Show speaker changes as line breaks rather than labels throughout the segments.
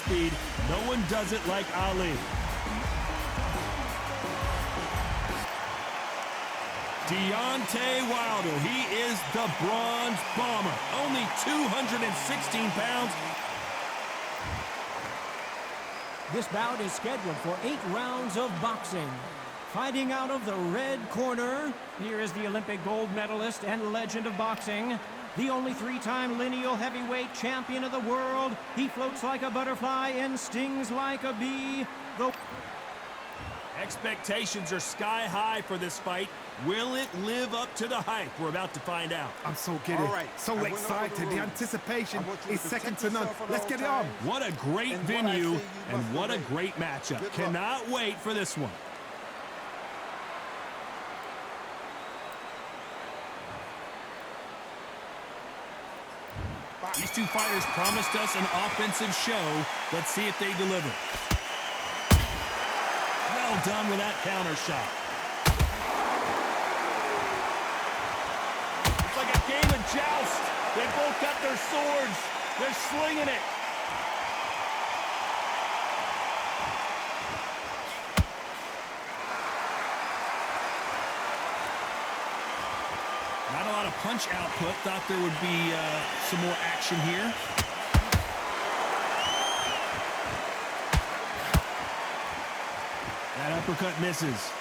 speed. No one does it like Ali. Deontay Wilder, he is the Bronze Bomber. Only 216 pounds.
This bout is scheduled for 8 rounds of boxing. Fighting out of the red corner, here is the Olympic gold medalist and legend of boxing, the only 3-time lineal heavyweight champion of the world. He floats like a butterfly and stings like a bee.
Expectations are sky high for this fight. Will it live up to the hype? We're about to find out.
I'm so giddy, so excited. The anticipation is second to none. Let's get it on.
What a great venue and what a great matchup. Cannot wait for this one. These two fighters promised us an offensive show. Let's see if they deliver. Well done with that counter shot. It's like a game of joust. They both got their swords. They're slinging it. Not a lot of punch output. Thought there would be some more action here. That uppercut misses.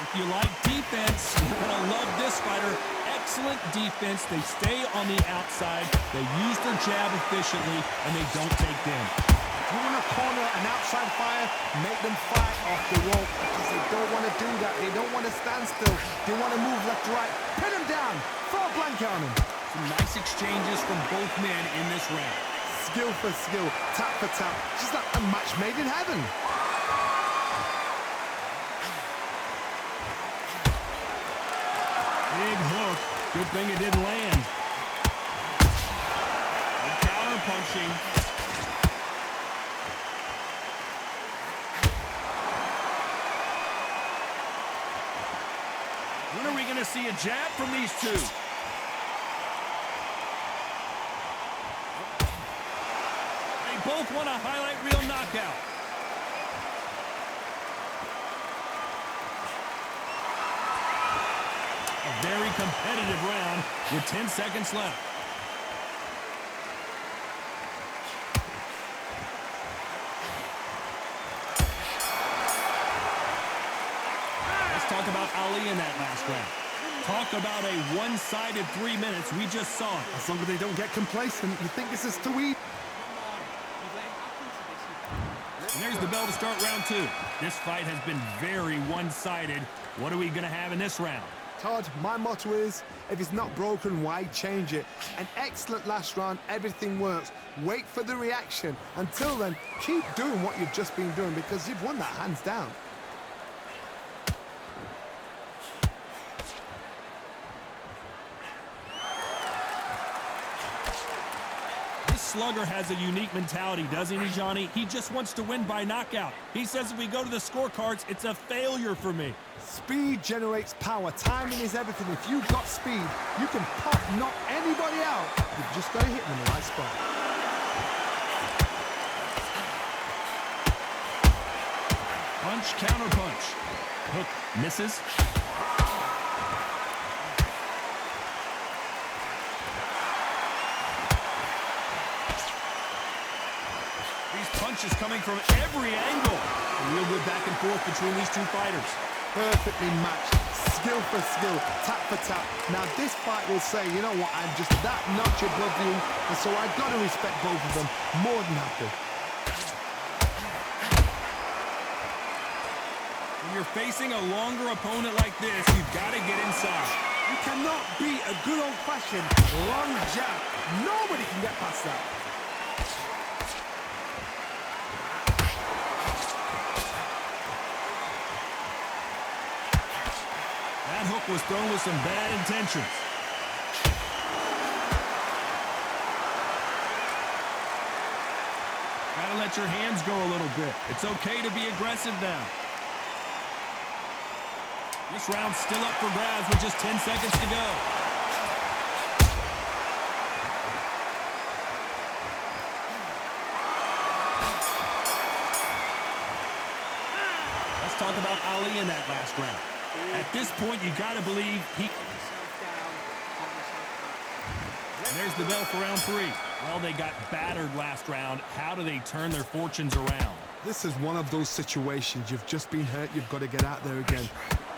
If you like defense, you're going to love this fighter. Excellent defense. They stay on the outside. They use their jab efficiently, and they don't take damage.
If you want to corner an outside fire, make them fight off the rope, because they don't want to do that. They don't want to stand still. They want to move left to right. Pin them down. Throw a blanket on them.
Some nice exchanges from both men in this round.
Skill for skill, tap for tap. Just like a match made in heaven.
Big hook. Good thing it didn't land. Good counter punching. When are we going to see a jab from these two? They both want a highlight reel knockout. A very competitive round with 10 seconds left. Let's talk about Ali in that last round. Talk about a one-sided 3 minutes. We just saw it.
As long as they don't get complacent, you think this is too easy.
And there's the bell to start round 2. This fight has been very one-sided. What are we going to have in this round?
Todd, my motto is, if it's not broken, why change it? An excellent last round, everything works. Wait for the reaction. Until then, keep doing what you've just been doing, because you've won that hands down.
This slugger has a unique mentality, doesn't he, Johnny? He just wants to win by knockout. He says if we go to the scorecards, it's a failure for me.
Speed generates power. Timing is everything. If you've got speed, you can pop, knock anybody out. You've just got to hit them in the right spot.
Punch, counter punch. Hook misses. These punches coming from every angle. A real good back and forth between these two fighters.
Perfectly matched, skill for skill, tap for tap. Now this fight will say, you know what, I'm just that notch above you, and so I've got to respect both of them more than happy.
When you're facing a longer opponent like this, you've got to get inside.
You cannot beat a good old-fashioned long jab. Nobody can get past that.
That hook was thrown with some bad intentions. Gotta let your hands go a little bit. It's okay to be aggressive now. This round's still up for grabs with just 10 seconds to go. Let's talk about Ali in that last round. At this point, you got to believe he... And there's the bell for round 3. Well, they got battered last round. How do they turn their fortunes around?
This is one of those situations. You've just been hurt. You've got to get out there again.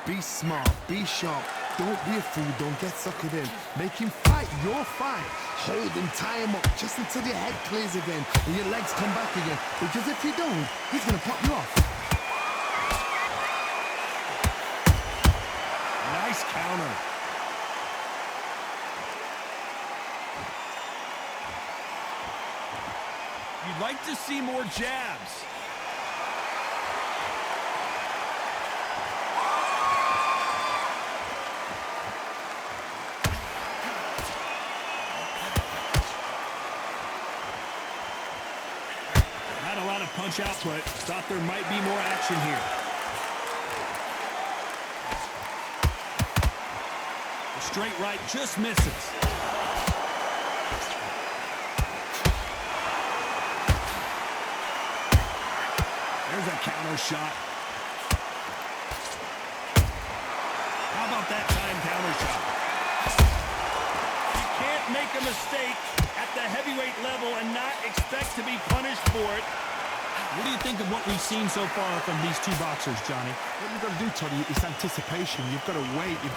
Be smart. Be sharp. Don't be a fool. Don't get suckered in. Make him fight your fight. Hold him, tie him up just until your head clears again and your legs come back again. Because if you don't, he's going to pop you off.
Nice counter. You'd like to see more jabs. Not a lot of punch output. Thought there might be more action here. The straight right just misses. There's a counter shot. How about that time counter shot? You can't make a mistake at the heavyweight level and not expect to be punished for it. What do you think of what we've seen so far from these two boxers, Johnny?
What you've got to do, Tony, is anticipation. You've got to wait. You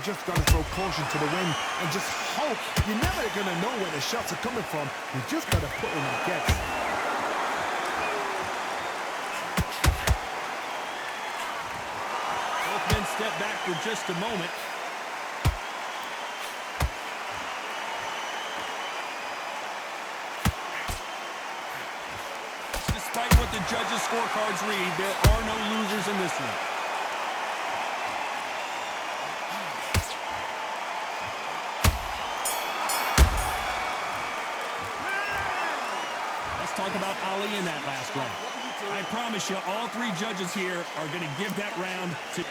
just got to throw caution to the wind and just hope. You're never going to know where the shots are coming from. You just got to put in a guess.
Step back for just a moment. Despite what the judges' scorecards read, there are no losers in this one. Let's talk about Ali in that last round. I promise you, all 3 judges here are going to give that round to...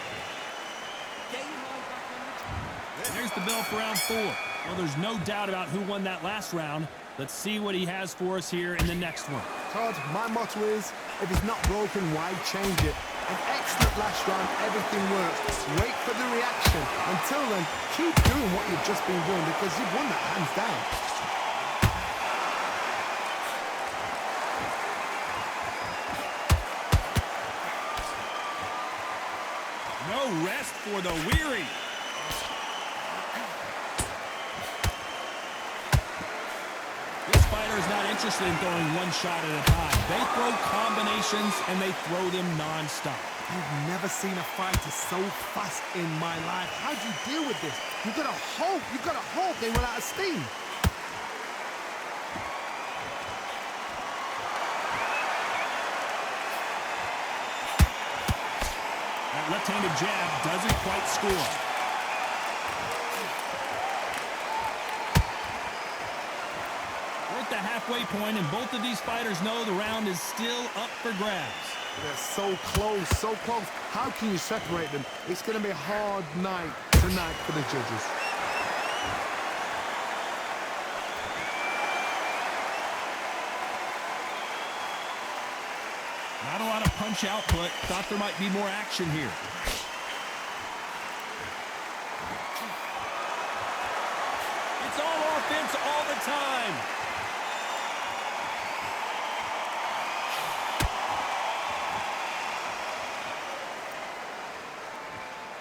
There's the bell for round 4. Well, there's no doubt about who won that last round. Let's see what he has for us here in the next one.
Todd, my motto is, if it's not broken, why change it? An excellent last round, everything works. Wait for the reaction. Until then, keep doing what you've just been doing because you've won that hands down.
No rest for the weary. Is not interested in throwing one shot at a time. They throw combinations and they throw them non-stop.
I've never seen a fighter so fast in my life. How do you deal with this? You've got to hope they run out of steam.
That left-handed jab doesn't quite score. The halfway point, and both of these fighters know the round is still up for grabs.
They're so close, so close. How can you separate them? It's going to be a hard night tonight for the judges.
Not a lot of punch output. Thought there might be more action here. It's all offense all the time.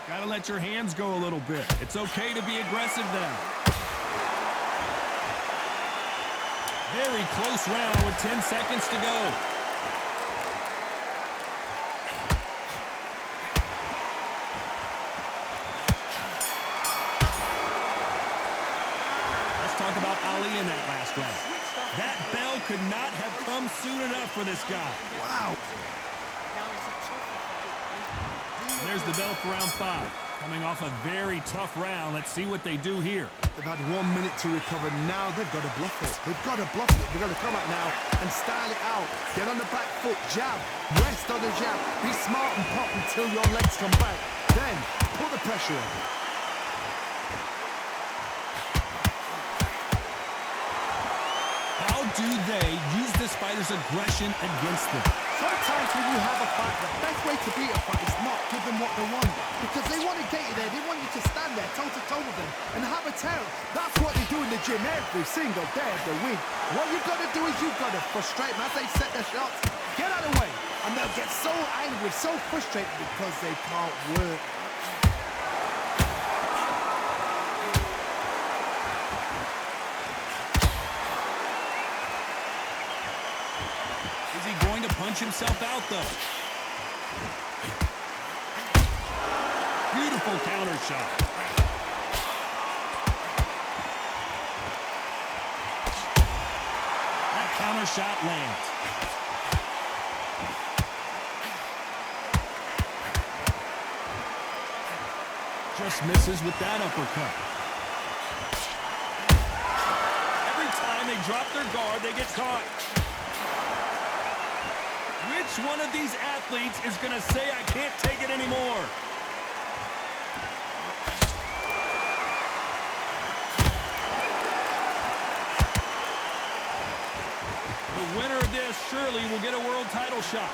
Got to let your hands go a little bit. It's okay to be aggressive then. Very close round with 10 seconds to go. Let's talk about Ali in that last round. That bell could not have come soon enough for this guy.
Wow.
There's the bell for round 5. Coming off a very tough round. Let's see what they do here.
They've had 1 minute to recover. Now they've got to bluff it. They've got to bluff it. They've got to come out now and style it out. Get on the back foot, jab, rest on the jab. Be smart and pop until your legs come back. Then, put the pressure on.
How do they use this fighter's aggression against them?
Sometimes when you have a fight, the best way to beat a fight is not give them what they want. Because they want to get you there, they want you to stand there toe-to-toe with them and have a tear. That's what they do in the gym every single day of the week. What you've got to do is you've got to frustrate them as they set their shots. Get out of the way. And they'll get so angry, so frustrated because they can't work.
Is he going to punch himself out, though? Beautiful counter shot. That counter shot lands. Just misses with that uppercut. Every time they drop their guard, they get caught. Which one of these athletes is going to say, I can't take it anymore? The winner of this surely will get a world title shot.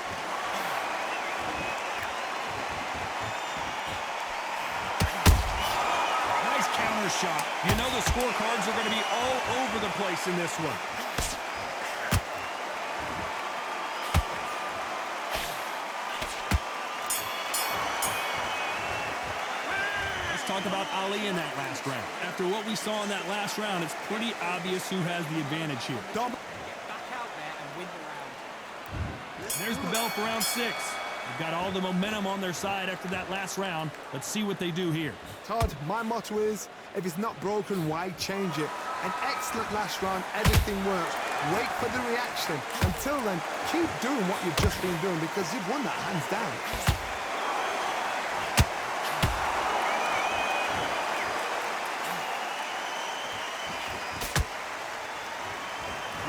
Nice counter shot. You know the scorecards are going to be all over the place in this one. Talk about Ali in that last round. After what we saw in that last round, it's pretty obvious who has the advantage here.
Get back out there and win the round.
There's the bell for round 6. They've got all the momentum on their side after that last round. Let's see what they do here.
Todd, my motto is, if it's not broken, why change it? An excellent last round, everything works. Wait for the reaction. Until then, keep doing what you've just been doing because you've won that hands down.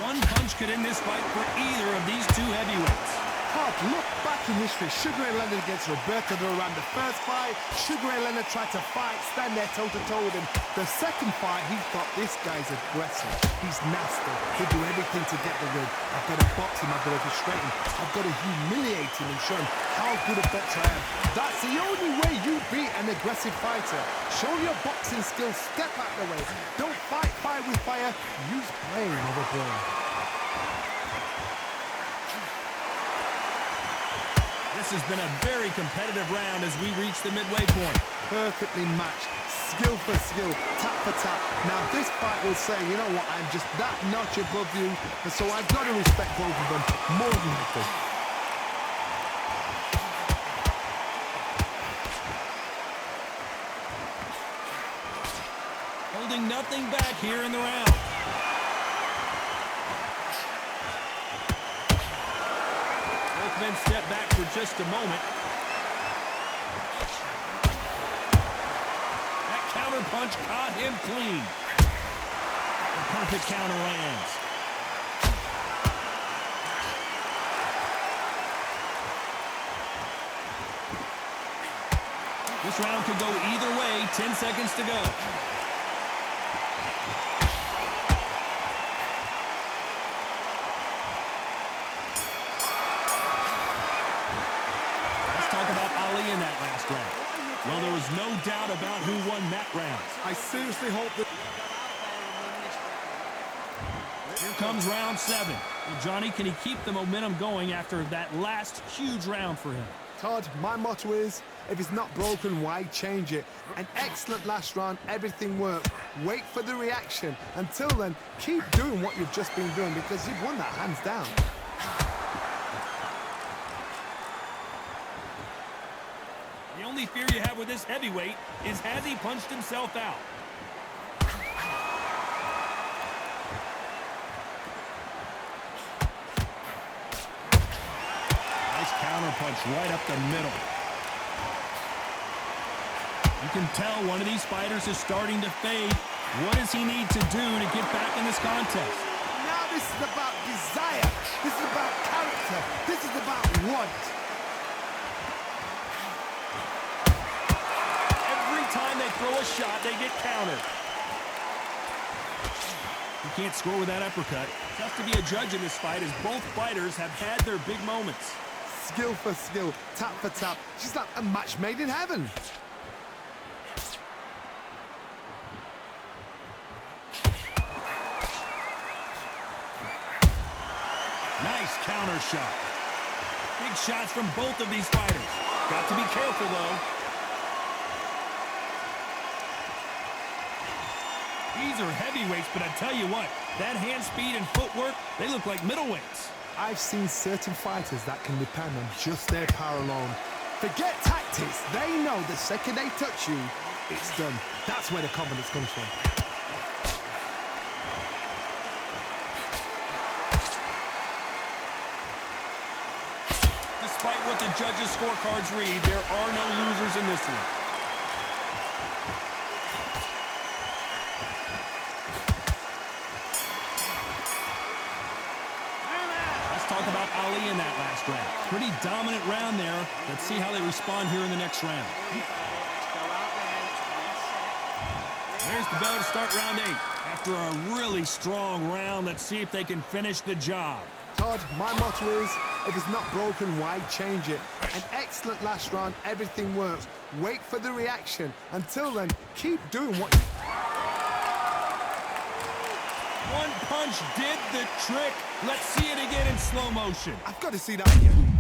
One punch could end this fight for either of these two heavyweights.
Todd, look back in history. Sugar Ray Leonard against Roberto Duran. The first fight, Sugar Ray Leonard tried to fight, stand there toe-to-toe with him. The second fight, he thought, this guy's aggressive. He's nasty. He'll do everything to get the win. I've got to box him. I've got to frustrate him. I've got to humiliate him and show him how good a boxer I am. That's the only way you beat an aggressive fighter. Show your boxing skills. Step out of the way. Don't fight fire with fire. Use brain over brain.
This has been a very competitive round as we reach the midway point.
Perfectly matched, skill for skill, tap for tap. Now this fight will say, you know what, I'm just that notch above you, and so I've got to respect both of them more than anything.
Holding nothing back here in the round. Both men step back for just a moment. That counter punch caught him clean. The perfect counter lands. This round could go either way. 10 seconds to go. In that last round. Well, there was no doubt about who won that round.
I seriously hope that...
Here comes round 7. Well, Johnny, can he keep the momentum going after that last huge round for him?
Todd, my motto is, if it's not broken, why change it? An excellent last round, everything works. Wait for the reaction. Until then, keep doing what you've just been doing because you've won that hands down.
The only fear you have with this heavyweight is, has he punched himself out? Nice counter punch right up the middle. You can tell one of these fighters is starting to fade. What does he need to do to get back in this contest?
Now this is about desire. This is about character. This is about want.
throw a shot, they get countered. You can't score with that uppercut. Tough to be a judge in this fight as both fighters have had their big moments.
Skill for skill, tap for tap. She's like a match made in heaven.
Nice counter shot. Big shots from both of these fighters. Got to be careful, though. These are heavyweights, but I tell you what, that hand speed and footwork, they look like middleweights.
I've seen certain fighters that can depend on just their power alone. Forget tactics. They know the second they touch you, it's done. That's where the confidence comes from.
Despite what the judges' scorecards read, there are no losers in this one. Let's talk about Ali in that last round. Pretty dominant round there. Let's see how they respond here in the next round. There's the bell to start round 8. After a really strong round, let's see if they can finish the job.
Todd, my motto is, if it's not broken, why change it? An excellent last round, everything works. Wait for the reaction. Until then, keep doing what you...
One punch did the trick. Let's see it again in slow motion.
I've got to see that again.